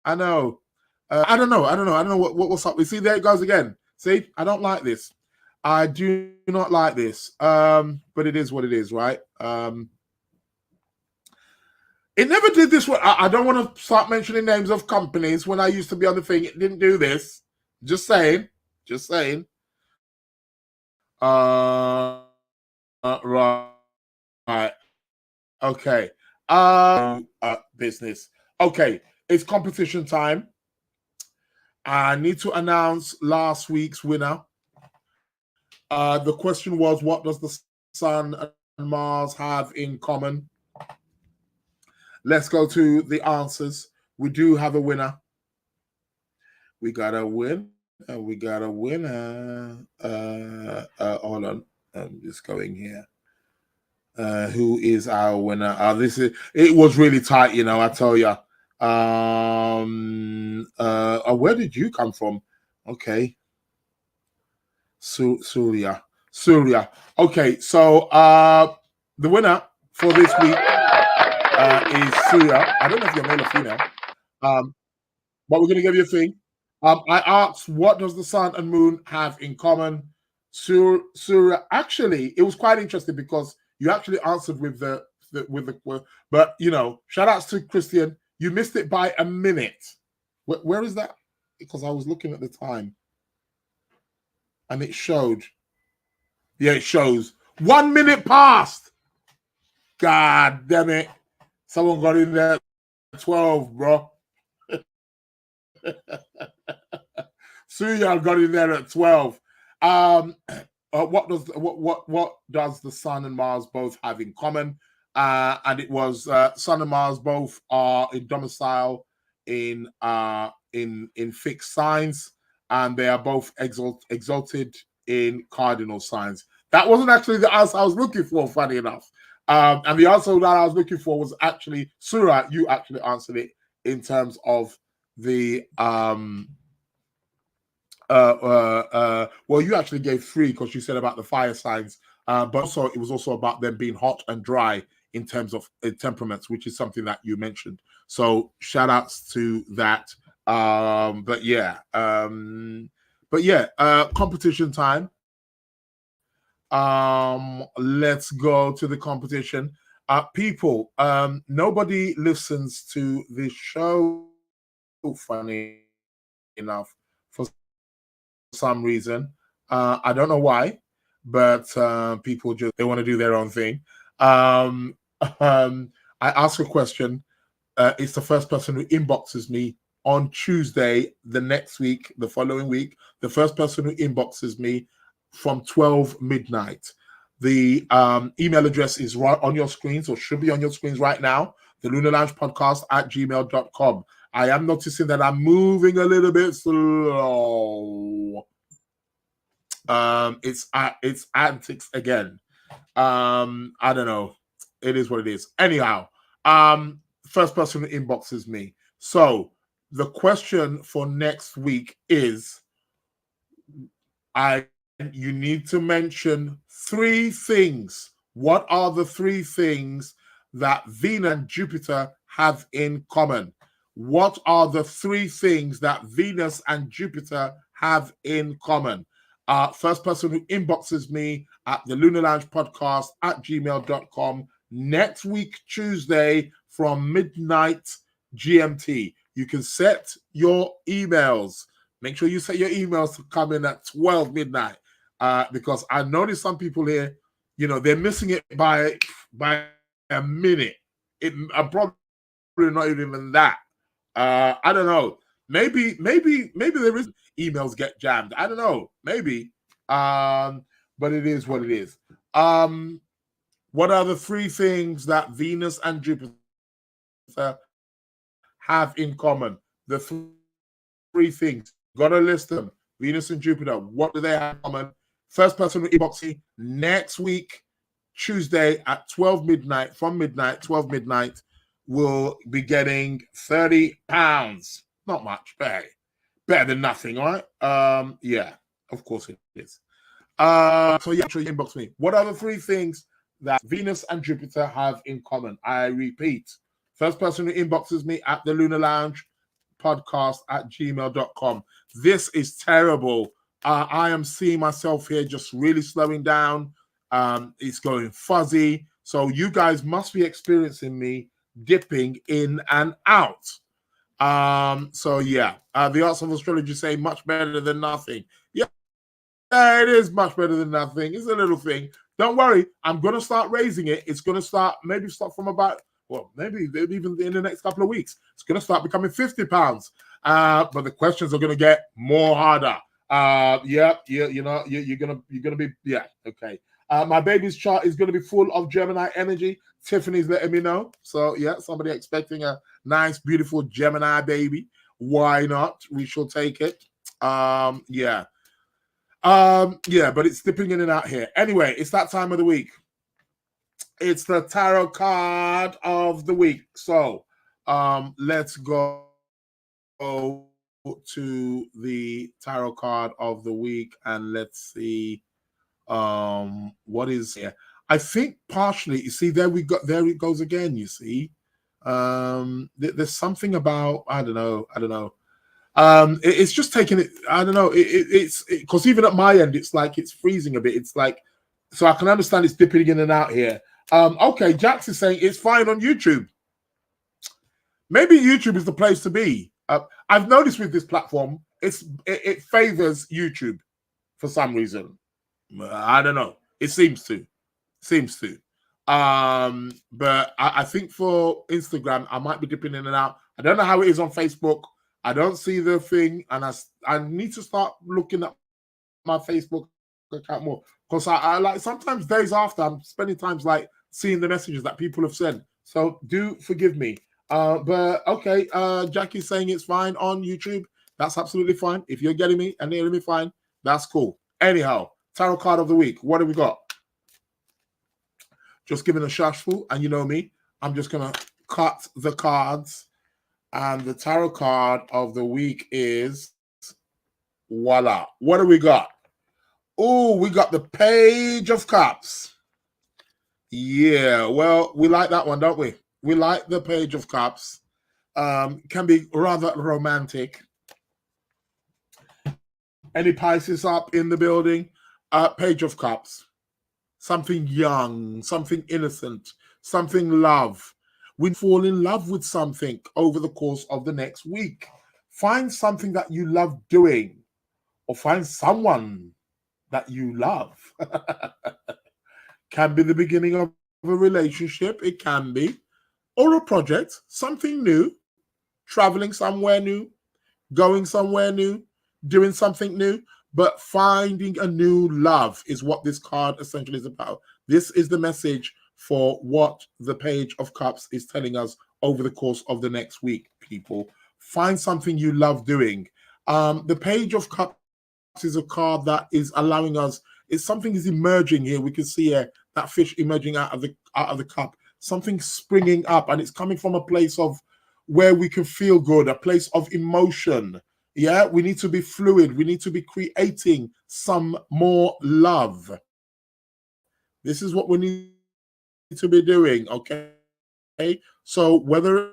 I know. I don't know what's up. You see, there it goes again. See, I don't like this. I do not like this. But it is what it is, right? It never did this. I don't want to start mentioning names of companies. When I used to be on the thing, it didn't do this. Just saying. Right. Okay. Business. Okay. It's competition time. I need to announce last week's winner. The question was, what does the Sun and Mars have in common? Let's go to the answers. We do have a winner. We got a winner. Hold on. I'm just going here. Who is our winner? It was really tight, I tell you. Where did you come from? Okay. Surya. Okay, so the winner for this week is Surya. I don't know if you're male or female, but we're going to give you a thing. I asked, what does the sun and moon have in common? Surya. Actually, it was quite interesting because you actually answered with the but shout outs to Christian. You missed it by a minute. Where is that? Because I was looking at the time. And it showed. Yeah, it shows. 1 minute past. God damn it. Someone got in there at 12, bro. Surya got in there at 12. What does the Sun and Mars both have in common? And it was Sun and Mars both are in domicile in fixed signs, and they are both exalted in cardinal signs. That wasn't actually the answer I was looking for, funny enough. And the answer that I was looking for was actually, Surya, you actually answered it in terms of the well, you actually gave 3 because you said about the fire signs, but also it was also about them being hot and dry in terms of temperaments, which is something that you mentioned. So shout outs to that. But yeah, competition time. Let's go to the competition. People, nobody listens to this show, funny enough, for some reason. I don't know why, but people they want to do their own thing. I ask a question. It's the first person who inboxes me on Tuesday, the following week. The first person who inboxes me from 12 midnight. The email address is right on your screens, or should be on your screens right now. The Lunar Lounge Podcast at gmail.com. I am noticing that I'm moving a little bit slow. It's antics again. I don't know. it is what it is. Anyhow, first person who inboxes me. So the question for next week is, you need to mention 3 things. What are the 3 things that Venus and Jupiter have in common? What are the 3 things that Venus and Jupiter have in common? First person who inboxes me at the Lunar Lounge Podcast at gmail.com next week, Tuesday, from midnight GMT. You can set your emails. Make sure you set your emails to come in at 12 midnight. Because I noticed some people here, they're missing it by a minute. I'm probably not even that. I don't know. Maybe there is emails get jammed. I don't know. Maybe. But it is what it is. What are the 3 things that Venus and Jupiter have in common? The 3 things. Gotta list them. Venus and Jupiter. What do they have in common? First person to inbox me next week, Tuesday at 12 midnight, 12 midnight, will be getting £30. Not much, better than nothing, all right? Yeah, of course it is. So yeah, actually inbox me. What are the 3 things that Venus and Jupiter have in common? I repeat, first person who inboxes me at the Lunar Lounge Podcast at gmail.com. This is terrible. I am seeing myself here just really slowing down. It's going fuzzy. So you guys must be experiencing me dipping in and out. So yeah, the arts of astrology say much better than nothing. Yeah, it is much better than nothing. It's a little thing. Don't worry, I'm going to start raising it. It's going to start from about, maybe even in the next couple of weeks. It's going to start becoming £50. But the questions are going to get more harder. You're gonna be, okay. My baby's chart is gonna be full of Gemini energy. Tiffany's letting me know. So yeah, somebody expecting a nice, beautiful Gemini baby. Why not? We shall take it. But it's dipping in and out here. Anyway, it's that time of the week. It's the tarot card of the week. So let's go to the tarot card of the week and let's see what is here. I think partially, you see, there it goes again. You see, there's something about I don't know. It's just taking it. I don't know. It's because even at my end, it's like it's freezing a bit. It's like, so I can understand it's dipping in and out here. Okay, Jax is saying it's fine on YouTube. Maybe YouTube is the place to be. I've noticed with this platform, it favors YouTube for some reason. I don't know. It seems to. But I think for Instagram, I might be dipping in and out. I don't know how it is on Facebook. I don't see the thing, and I need to start looking at my Facebook account more, because I like sometimes days after I'm spending times like seeing the messages that people have sent. So do forgive me. But okay, Jackie's saying it's fine on YouTube. That's absolutely fine. If you're getting me and hearing me fine, that's cool. Anyhow, tarot card of the week. What have we got? Just giving a shushful, and you know me, I'm just gonna cut the cards. And the tarot card of the week is voila. What do we got? Oh, we got the Page of Cups. Yeah, well, we like that one, don't we? We like the Page of Cups. Can be rather romantic. Any Pisces up in the building? Page of Cups. Something young, something innocent, something love. We fall in love with something over the course of the next week. Find something that you love doing, or find someone that you love. Can be the beginning of a relationship. It can be. Or a project, something new, traveling somewhere new, going somewhere new, doing something new, but finding a new love is what this card essentially is about. This is the message for what the Page of Cups is telling us over the course of the next week, people. Find something you love doing. The Page of Cups is a card that is allowing us, something is emerging here. We can see here that fish emerging out of the cup. something springing up, and it's coming from a place of where we can feel good, a place of emotion. Yeah, we need to be fluid. We need to be creating some more love. This is what we need to be doing, okay? So whether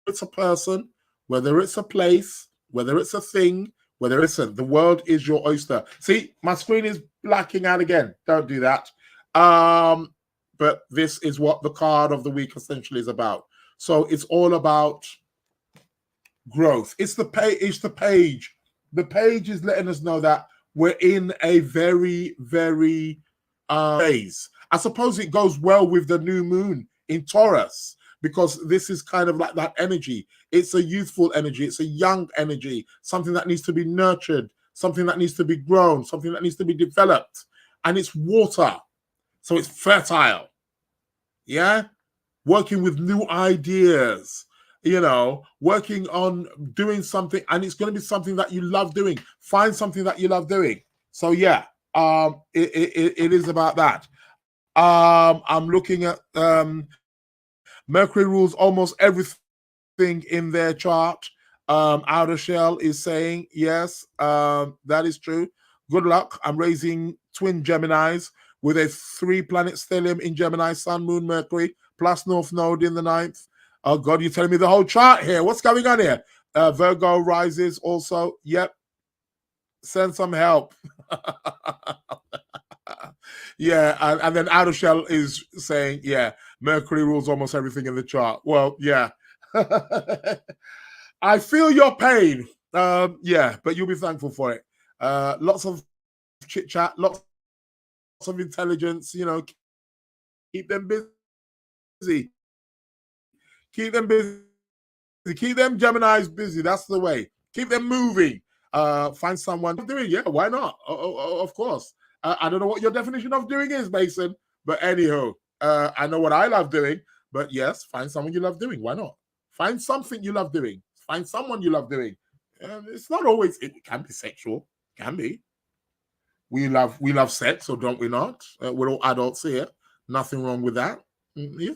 it's a person, whether it's a place, whether it's a thing, whether it's the world is your oyster. See, my screen is blacking out again. Don't do that. But this is what the card of the week essentially is about. So it's all about growth. It's the page. The page is letting us know that we're in a very, very phase. I suppose it goes well with the new moon in Taurus, because this is kind of like that energy. It's a youthful energy. It's a young energy, something that needs to be nurtured, something that needs to be grown, something that needs to be developed. And it's water, so it's fertile. Yeah, working with new ideas, working on doing something, and it's going to be something that you love doing. Find something that you love doing. So yeah, it is about that. I'm looking at Mercury rules almost everything in their chart. Outer Shell is saying yes, that is true. Good luck. I'm raising twin Geminis with a 3-planet stellium in Gemini, Sun, Moon, Mercury, plus North Node in the 9th. Oh God, you're telling me the whole chart here. What's going on here? Virgo rises also. Yep. Send some help. Yeah, and then Outer Shell is saying, yeah, Mercury rules almost everything in the chart. Well, yeah. I feel your pain. Yeah, but you'll be thankful for it. Lots of chit-chat, lots of intelligence, keep them busy. Keep them busy. Keep them Geminis busy. That's the way. Keep them moving. Find someone doing. Yeah, why not? Of course. I don't know what your definition of doing is, Mason. But anyhow, I know what I love doing. But yes, find someone you love doing. Why not? Find something you love doing. Find someone you love doing. It's not always. It can be sexual. Can be. We love sex, or don't we not? We're all adults here. Nothing wrong with that. Yeah.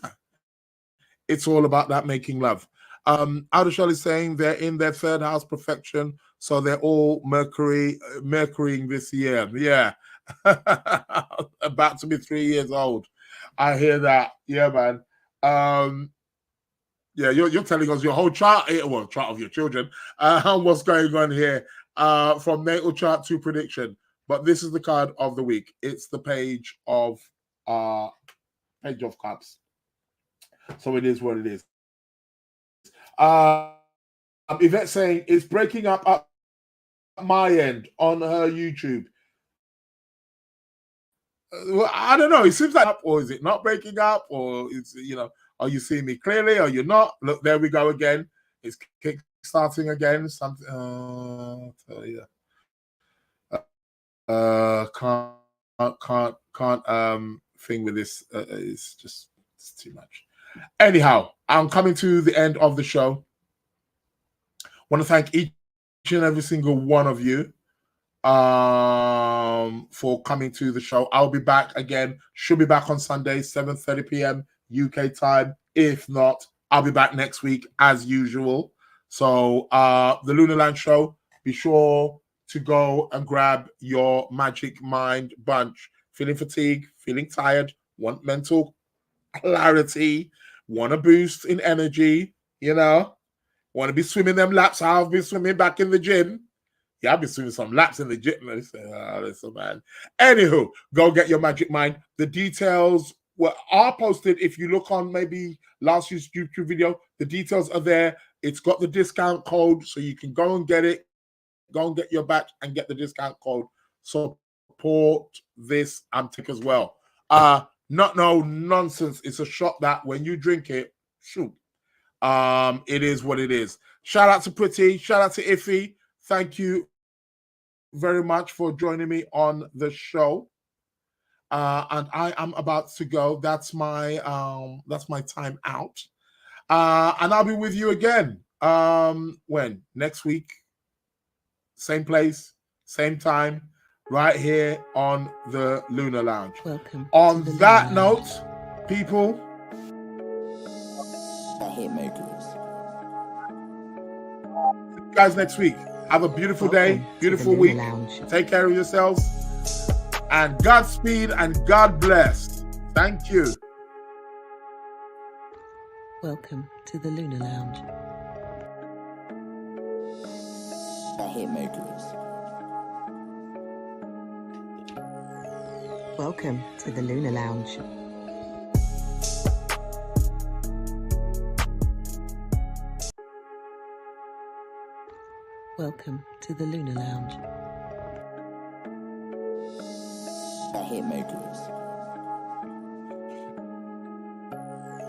It's all about that making love. Outer Shell is saying they're in their 3rd house perfection, so they're all Mercurying this year. Yeah. About to be 3 years old. I hear that. Yeah, man. Yeah, you're telling us your whole chart, chart of your children, what's going on here, from natal chart to prediction. But this is the card of the week. It's the Page of Cups. So it is what it is. Yvette saying it's breaking up at my end on her YouTube. Well, I don't know. It seems like, or is it not breaking up, or it's are you seeing me clearly, or you're not? Look, there we go again. It's kick starting again. Something. Tell you. Can't thing with this. It's too much. Anyhow, I'm coming to the end of the show. Want to thank each and every single one of you for coming to the show. I'll be back again. Should be back on Sunday, 7:30 p.m. UK time. If not, I'll be back next week as usual. So the Lunar Lounge show, be sure to go and grab your Magic Mind bunch. Feeling fatigued, feeling tired, want mental clarity, want a boost in energy, want to be swimming them laps. I've been swimming back in the gym. Yeah, I've been swimming some laps in the gym. Listen, man. Anywho, go get your Magic Mind. The details are posted. If you look on maybe last year's YouTube video, the details are there. It's got the discount code, so you can go and get it. Go and get your batch and get the discount code. Support this Amtic as well. Not no nonsense. It's a shot that when you drink it, shoot. It is what it is. Shout out to Pretty. Shout out to Iffy. Thank you very much for joining me on the show. And I am about to go. That's my time out. And I'll be with you again. When? Next week. Same place, same time, right here on the Lunar Lounge.
Welcome.
On that note, people,
the hitmakers.
See you guys next week. Have a beautiful day,
Welcome to
beautiful
the
week.
Lunar Lounge.
Take care of yourselves. And Godspeed and God bless. Thank you.
Welcome to the Lunar Lounge.
The hitmakers.
Welcome to the Lunar Lounge. Welcome to the Lunar Lounge.
The hitmakers.